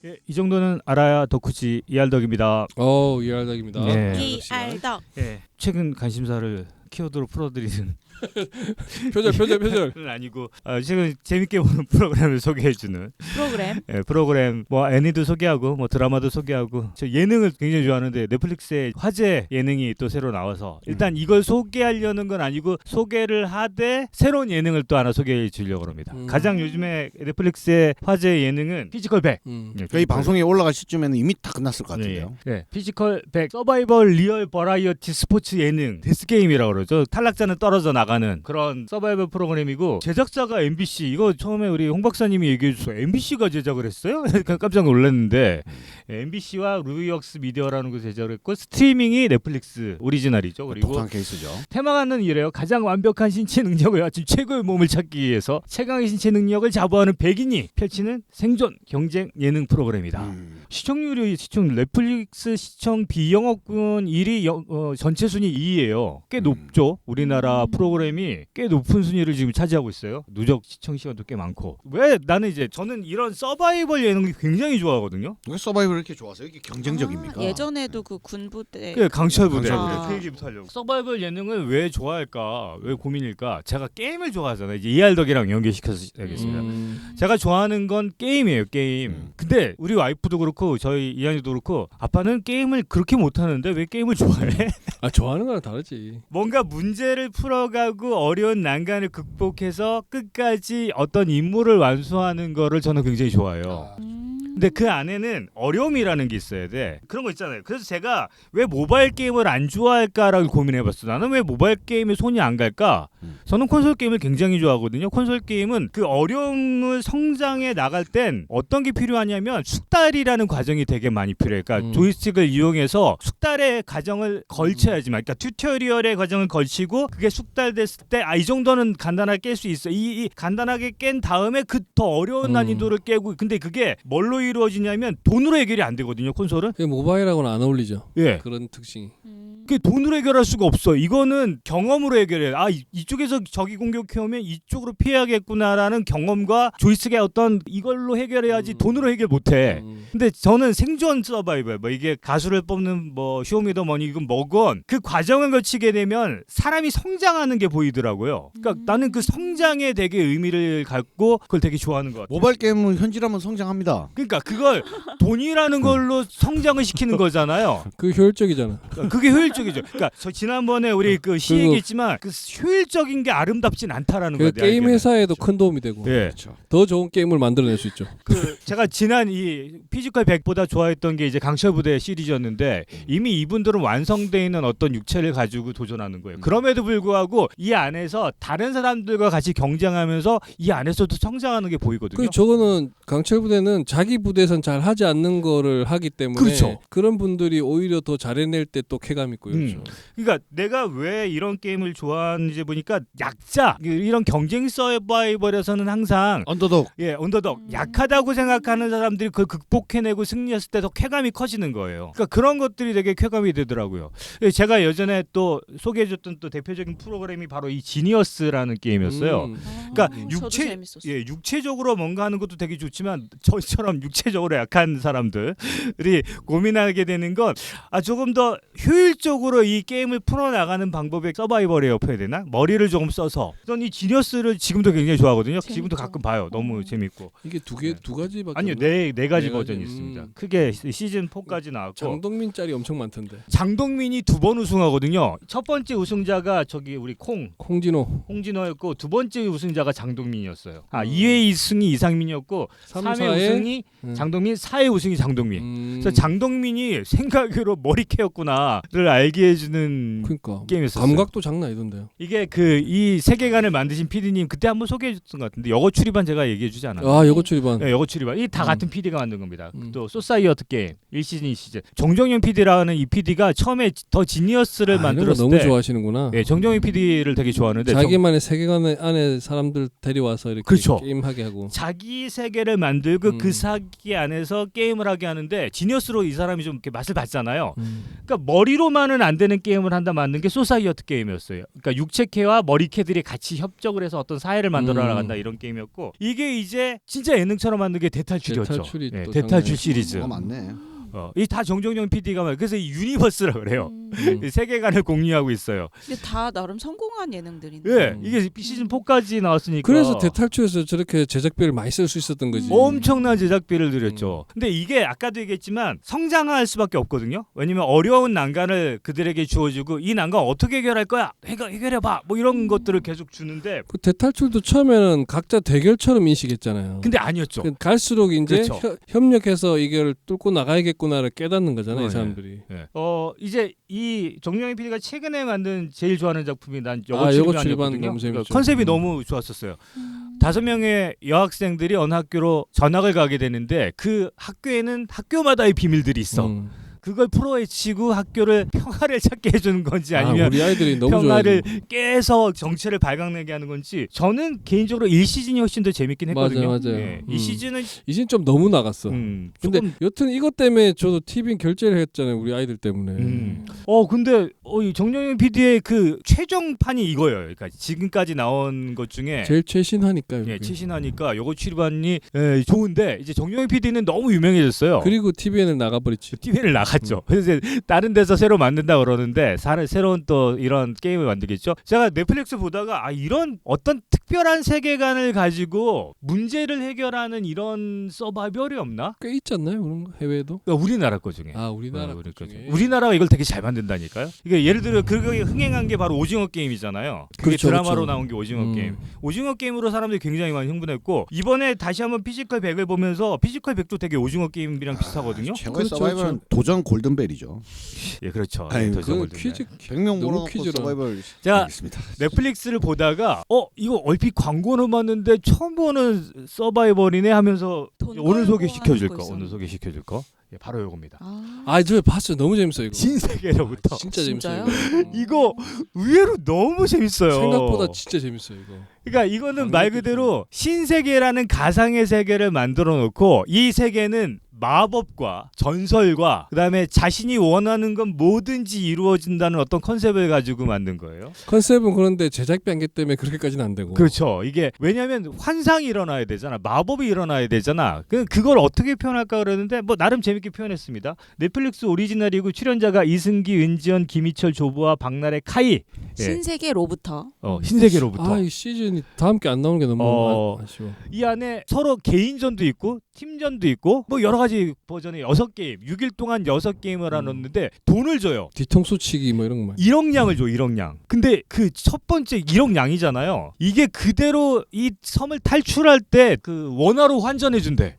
예, 이 정도는 알아야 덕후지 이알덕입니다. 이알덕입니다. 네. 이알덕. 예, 최근 관심사를 키워드로 풀어드리는 표절. 는 아니고 최근 재밌게 보는 프로그램을 소개해주는 프로그램. 예, 프로그램 뭐 애니도 소개하고 뭐 드라마도 소개하고 저 예능을 굉장히 좋아하는데 넷플릭스에 화제 예능이 또 새로 나와서 일단 이걸 소개하려는 건 아니고 소개를 하되 새로운 예능을 또 하나 소개해 주려고 합니다. 가장 요즘에 넷플릭스의 화제 예능은 피지컬 100. 예, 저희 방송에 올라갈 시점에는 이미 다 끝났을 것 같은데요. 네, 피지컬 100 서바이벌 리얼 버라이어티 스포츠 예능 데스게임이라고 그러죠. 탈락자는 떨어져 나가는 그런 서바이벌 프로그램이고 제작자가 MBC. 이거 처음에 우리 홍 박사님이 얘기해 주셔서 MBC가 제작을 했어요? 깜짝 놀랐는데 MBC와 루이웍스 미디어라는 곳 제작을 했고 스트리밍이 넷플릭스 오리지널이죠. 그리고 독특한 케이스죠. 테마가는 이래요. 가장 완벽한 신체 능력을 갖춘 최고의 몸을 찾기 위해서 최강의 신체 능력을 자부하는 백인이 펼치는 생존 경쟁 예능 프로그램이다. 시청률이 넷플릭스 시청 비영업군 1위 전체 순위 2위예요. 꽤 높죠. 우리나라 프로그램이 꽤 높은 순위를 지금 차지하고 있어요. 누적 시청 시간도 꽤 많고. 왜 나는 저는 이런 서바이벌 예능이 굉장히 좋아하거든요. 왜 서바이벌 이렇게 좋아하세요? 이게 경쟁적입니까? 예전에도 그 군부대. 그 강철 부대. 아. 그 얘기부터 하려고. 서바이벌 예능을 왜 좋아할까? 왜 고민일까? 제가 게임을 좋아하잖아요. 이제 이알덕이랑 연결시켜서 해야겠습니다. 제가 좋아하는 건 게임이에요. 게임. 근데 우리 와이프도 그렇고 저희 이한이도 그렇고 아빠는 게임을 그렇게 못하는데 왜 게임을 좋아해? 좋아하는 거랑 다르지. 뭔가 문제를 풀어가고 어려운 난간을 극복해서 끝까지 어떤 임무를 완수하는 거를 저는 굉장히 좋아해요. 근데 그 안에는 어려움이라는 게 있어야 돼. 그런 거 있잖아요. 그래서 제가 왜 모바일 게임을 안 좋아할까라고 고민해봤어. 나는 왜 모바일 게임에 손이 안 갈까? 저는 콘솔 게임을 굉장히 좋아하거든요. 콘솔 게임은 그 어려움을 성장해 나갈 땐 어떤 게 필요하냐면 숙달이라는 과정이 되게 많이 필요해. 그러니까 조이스틱을 이용해서 숙달의 과정을 걸쳐야지만, 그러니까 튜토리얼의 과정을 걸치고 그게 숙달됐을 때 이 정도는 간단하게 깰 수 있어. 이 간단하게 깬 다음에 그 더 어려운 난이도를 깨고. 근데 그게 뭘로 이루어지냐면 돈으로 해결이 안 되거든요. 콘솔은. 그게 모바일하고는 안 어울리죠. 예. 그런 특징이. 그게 돈으로 해결할 수가 없어. 이거는 경험으로 해결해. 이쪽에서 적이 공격해오면 이쪽으로 피해야겠구나라는 경험과 조이스틱의 어떤 이걸로 해결해야지 돈으로 해결 못해. 근데 저는 생존 서바이벌, 뭐 이게 가수를 뽑는 뭐 쇼미더머니 이건 뭐건 그 과정을 거치게 되면 사람이 성장하는 게 보이더라고요. 그러니까 나는 그 성장에 되게 의미를 갖고 그걸 되게 좋아하는 것 같아요. 모바일 게임은 현질하면 성장합니다. 그러니까 그걸 돈이라는 걸로 성장을 시키는 거잖아요. 그 효율적이잖아. 그게 효율적이죠. 그러니까 저 지난번에 우리 그 시 얘기했지만 그 효율적인 게 아름답진 않다라는 거예요. 게임 회사에도 큰 도움이 되고. 예. 그렇죠. 더 좋은 게임을 만들어낼 수 있죠. 그 제가 지난 이 피지컬 100보다 좋아했던 게 이제 강철부대 시리즈였는데 이미 이분들은 완성되어 있는 어떤 육체를 가지고 도전하는 거예요. 그럼에도 불구하고 이 안에서 다른 사람들과 같이 경쟁하면서 이 안에서도 성장하는 게 보이거든요. 저거는 강철 부대는 자기 부대에선 잘 하지 않는 거를 하기 때문에 그렇죠. 그런 분들이 오히려 더 잘해낼 때 또 쾌감 있고 그렇죠. 그러니까 내가 왜 이런 게임을 좋아하는지 보니까 약자, 이런 경쟁 서바이벌에서는 항상 언더독. 언더독 약하다고 생각하는 사람들이 그걸 극복해내고 승리했을 때 더 쾌감이 커지는 거예요. 그러니까 그런 것들이 되게 쾌감이 되더라고요. 제가 예전에 또 소개해줬던 또 대표적인 프로그램이 바로 이 지니어스라는 게임이었어요. 그러니까 육체적으로 뭔가 하는 것도 되게 좋지만 저처럼 육체적으로 약한 사람들이 고민하게 되는 건 조금 더 효율적으로 이 게임을 풀어나가는 방법의 서바이벌이라고 표해야 되나? 머리를 조금 써서. 저는 이 지니어스를 지금도 굉장히 좋아하거든요. 재밌죠. 지금도 가끔 봐요. 너무 재밌고. 이게 두 가지밖에 아니요, 없나요? 네 가지 네 버전이 가지. 있습니다. 크게 시즌 4까지 나왔고 장동민 짤이 엄청 많던데. 장동민이 2번 우승하거든요. 첫 번째 우승자가 저기 우리 홍진호였고 두 번째 우승자가 장동민이었어요. 2회 우승이 이상민이었고 3회 우승이 장동민, 4회 우승이 장동민. 그래서 장동민이 생각으로 머리캐였구나를 알게 해주는 그러니까 게임이었어요. 감각도 장난 아니던데요. 이게 이 세계관을 만드신 PD님 그때 한번 소개해줬던 것 같은데 여거 출입반 제가 얘기해주지 않았나요? 여고 출입반. 네, 여거 출입반. 이 다 같은 PD가 만든 겁니다. 또 소사이어트 게임 1시즌 2시즌. 정정현 PD라는 이 PD가 처음에 더 지니어스를 만들었을 너무 때 좋아하시는구나. 네, 정정현 PD를 되게 좋아하는데 자기만의 세계관 안에 사람들 데려와서 이렇게 그렇죠. 게임하게 하고 자기 세계를 만들고 그 세계 안에서 게임을 하게 하는데 지니어스로 이 사람이 좀 이렇게 맛을 봤잖아요. 그러니까 머리로만은 안 되는 게임을 한다 만든 게 소사이어트 게임이었어요. 그러니까 육체캐와 머리캐들이 같이 협적을 해서 어떤 사회를 만들어 나간다 이런 게임이었고 이게 이제 진짜 예능처럼 만든 게 대탈출이었죠. 대탈출이 또 대탈출 장난이- 시리즈. 맞네. 이 다 정종영 PD가 말. 그래서 이 유니버스라 그래요. 이 세계관을 공유하고 있어요. 근데 다 나름 성공한 예능들인데. 예, 이게 시즌 4까지 나왔으니까. 그래서 대탈출에서 저렇게 제작비를 많이 쓸 수 있었던 거지. 엄청난 제작비를 들였죠. 근데 이게 아까도 얘기했지만 성장할 수밖에 없거든요. 왜냐면 어려운 난간을 그들에게 주어주고 이 난간 어떻게 해결할 거야? 해결해봐. 뭐 이런 것들을 계속 주는데 그 대탈출도 처음에는 각자 대결처럼 인식했잖아요. 근데 아니었죠. 갈수록 이제 그렇죠. 협력해서 이걸 뚫고 나가야겠구나를 깨닫는 거잖아요, 네. 이 사람들이. 예. 이제 이 정영희 PD가 최근에 만든 제일 좋아하는 작품이 난 여고 여고 출입반 출입반이었거든요. 너무 재밌죠. 컨셉이 너무 좋았었어요. 5명의 여학생들이 어느 학교로 전학을 가게 되는데 그 학교에는 학교마다의 비밀들이 있어. 그걸 풀어헤치고 학교를 평화를 찾게 해주는 건지 아니면 우리 아이들이 너무 평화를 좋아해요. 깨서 정체를 발각내게 하는 건지 저는 개인적으로 1시즌이 훨씬 더 재밌긴 했거든요. 맞아요. 예. 이 시즌은 이젠 좀 너무 나갔어. 조금 근데 여튼 이것 때문에 저도 TV 결제를 했잖아요, 우리 아이들 때문에. 근데 이 정영현 PD의 그 최종판이 이거예요. 그러니까 지금까지 나온 것 중에 제일 최신하니까요. 예, 최신하니까 요거 출입반이 좋은데 이제 정영현 PD는 너무 유명해졌어요. 그리고 TVN을 나가버렸지. TV를 나갔죠. 그래서 이제 다른 데서 새로 만든다 그러는데 새로운 또 이런 게임을 만들겠죠. 제가 넷플릭스 보다가 이런 어떤 특별한 세계관을 가지고 문제를 해결하는 이런 서바이벌이 없나? 꽤 있지 않나요, 그런 거? 해외에도? 그러니까 우리나라 거 중에. 우리나라 우리 거 거 중에. 중에. 우리나라가 이걸 되게 잘 만든다니까요. 이게 예를 들어 그게 흥행한 게 바로 오징어 게임이잖아요. 그게 그렇죠, 드라마로 그렇죠. 나온 게 오징어 게임. 오징어 게임으로 사람들이 굉장히 많이 흥분했고 이번에 다시 한번 피지컬 100을 보면서 피지컬 100도 되게 오징어 게임이랑 비슷하거든요. 최고의 그렇죠, 서바이벌은 그렇죠. 도전 골든벨이죠. 예, 그렇죠. 아유, 더 그 적어도 퀴즈 100명 너무 몰아놓고 퀴즈로. 서바이벌 제가 있습니다. 넷플릭스를 보다가 이거 얼핏 광고는 봤는데 처음 보는 서바이벌이네 하면서 돈 오늘 걸고 소개시켜줄 하는 거. 거 오늘 있었는데. 소개시켜줄 거. 예, 바로 요겁니다. 저 봤어요. 너무 재밌어요, 이거. 신세계로부터. 진짜 재밌어요. 진짜요? 이거 의외로 너무 재밌어요. 생각보다 진짜 재밌어요, 이거. 그러니까 이거는 말 그대로 신세계라는 가상의 세계를 만들어 놓고 이 세계는 마법과 전설과 그다음에 자신이 원하는 건 뭐든지 이루어진다는 어떤 컨셉을 가지고 만든 거예요. 컨셉은 그런데 제작비 한계 때문에 그렇게까지는 안 되고. 그렇죠. 이게 왜냐하면 환상이 일어나야 되잖아. 마법이 일어나야 되잖아. 그걸 어떻게 표현할까 그러는데 뭐 나름 재밌게 표현했습니다. 넷플릭스 오리지널이고 출연자가 이승기, 은지원, 김희철, 조보아, 박나래, 카이. 예. 신세계로부터. 신세계로부터. 이 시즌이 다음 게 안 나오는 게 너무 아쉬워. 이 안에 서로 개인전도 있고 팀전도 있고 뭐 여러 가지 버전의 6게임 6일 동안 6게임을 하는데 돈을 줘요. 뒤통수 치기 뭐 이런 거. 1억냥을 줘. 1억냥. 근데 그 첫 번째 1억냥이잖아요. 이게 그대로 이 섬을 탈출할 때 그 원화로 환전해 준대.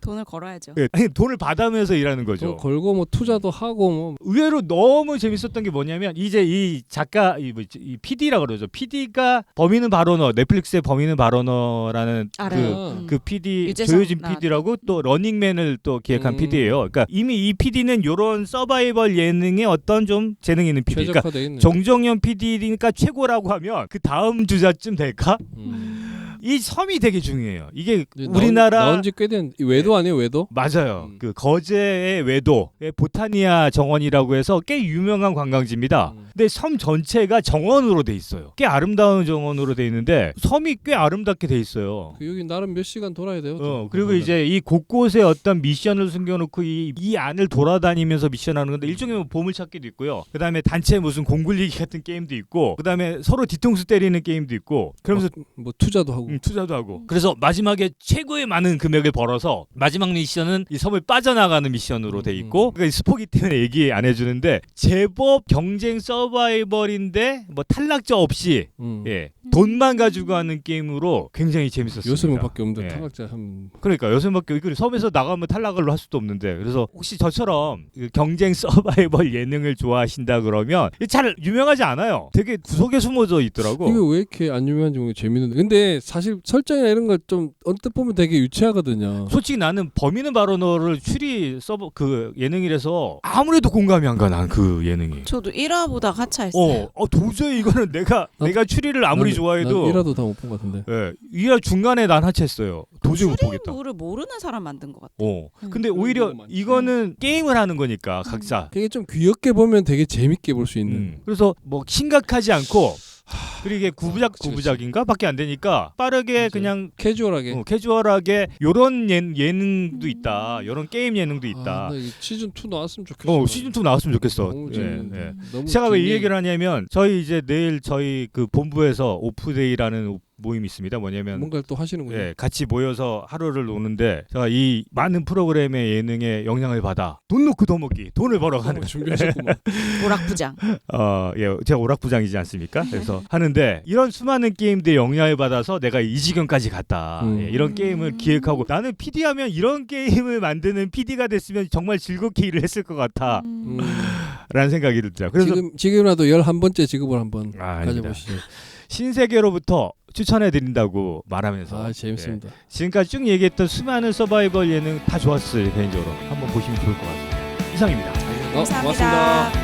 돈을 걸어야죠. 예, 아니, 돈을 받으면서 일하는 돈 거죠. 걸고 뭐 투자도 하고 뭐. 의외로 너무 재밌었던 게 뭐냐면 이제 이 작가 이 PD라 그러죠. PD가 범인은 바로 너 넷플릭스의 범인은 바로 너라는 알아요. 그 PD 유재석 조효진 나왔던. PD라고 또 러닝맨을 또 기획한 음. PD예요. 그러니까 이미 이 PD는 요런 서바이벌 예능에 어떤 좀 재능 있는 PD. 그러니까 최적화돼 있네. 정정현 PD니까 최고라고 하면 그 다음 주자쯤 될까? 이 섬이 되게 중요해요. 이게 우리나라 나온 지 꽤 된 외도 아니에요, 외도? 맞아요. 그 거제의 외도의 보타니아 정원이라고 해서 꽤 유명한 관광지입니다. 근데 섬 전체가 정원으로 돼 있어요. 꽤 아름다운 정원으로 돼 있는데 섬이 꽤 아름답게 돼 있어요. 여기 나름 몇 시간 돌아야 돼요. 그리고 이제 이 곳곳에 어떤 미션을 숨겨놓고 이 안을 돌아다니면서 미션하는 건데 일종의 뭐 보물찾기도 있고요. 그다음에 단체 무슨 공굴리기 같은 게임도 있고, 그다음에 서로 뒤통수 때리는 게임도 있고, 그러면서 뭐 투자도 하고. 투자도 하고. 그래서 마지막에 최고의 많은 금액을 벌어서 마지막 미션은 이 섬을 빠져나가는 미션으로 돼 있고, 그러니까 스포기 때문에 얘기 안 해주는데 제법 경쟁 서바이벌인데 뭐 탈락자 없이 예 돈만 가지고 하는 게임으로 굉장히 재밌었습니다. 6명밖에 없는데 예. 탈락자 한. 그러니까 6명밖에 그리고 섬에서 나가면 탈락을 할 수도 없는데, 그래서 혹시 저처럼 그 경쟁 서바이벌 예능을 좋아하신다 그러면 잘 유명하지 않아요. 되게 구석에 숨어져 있더라고. 이거 왜 이렇게 안 유명한지 모르겠는데 재밌는데. 근데 사실 사실 설정이나 이런 걸 좀 언뜻 보면 되게 유치하거든요. 솔직히 나는 범인은 바로 너를 추리 서버 그 예능이라서 아무래도 공감이 안 가. 난 그 예능이. 저도 1화보다 하차했어요. 도저히 이거는 내가 추리를 아무리 좋아해도 이라도 다 못 본 것 같은데. 예, 이라 중간에 난 하차했어요. 도저히 못 보겠다. 추리물을 모르는 사람 만든 것 같아. 근데 그런 오히려 경우가 많지. 이거는 게임을 하는 거니까 각자. 되게 좀 귀엽게 보면 되게 재밌게 볼 수 있는. 그래서 뭐 심각하지 않고 그리고 이게 그치. 구부작인가밖에 안 되니까 빠르게 맞아요. 그냥 캐주얼하게. 캐주얼하게 요런 예능도 있다. 요런 게임 예능도 있다. 나 시즌 2 나왔으면 좋겠어. 시즌 2 나왔으면 좋겠어. 너무 예, 재밌는데. 예. 너무 제가 왜 이 굉장히- 얘기를 하냐면 저희 이제 내일 저희 그 본부에서 오프데이라는 모임이 있습니다. 뭐냐면 뭔가를 또 하시는군요. 예, 같이 모여서 하루를 노는데 제가 이 많은 프로그램의 예능에 영향을 받아 돈 놓고 더 먹기, 돈을 벌어가는 준비하셨구만. 오락부장. 예, 제가 오락부장이지 않습니까? 그래서 하는데 이런 수많은 게임들의 영향을 받아서 내가 이 지경까지 갔다. 예, 이런 게임을 기획하고 나는 PD 하면 이런 게임을 만드는 PD가 됐으면 정말 즐겁게 일을 했을 것 같아. 라는 생각이 들더라. 그래서 지금이라도 11번째 직업을 한번 아닙니다. 가져보시죠. 신세계로부터 추천해 드린다고 말하면서 재밌습니다. 예, 지금까지 쭉 얘기했던 수많은 서바이벌 예능 다 좋았어요. 개인적으로 한번 보시면 좋을 것 같습니다. 이상입니다. 감사합니다. 고맙습니다.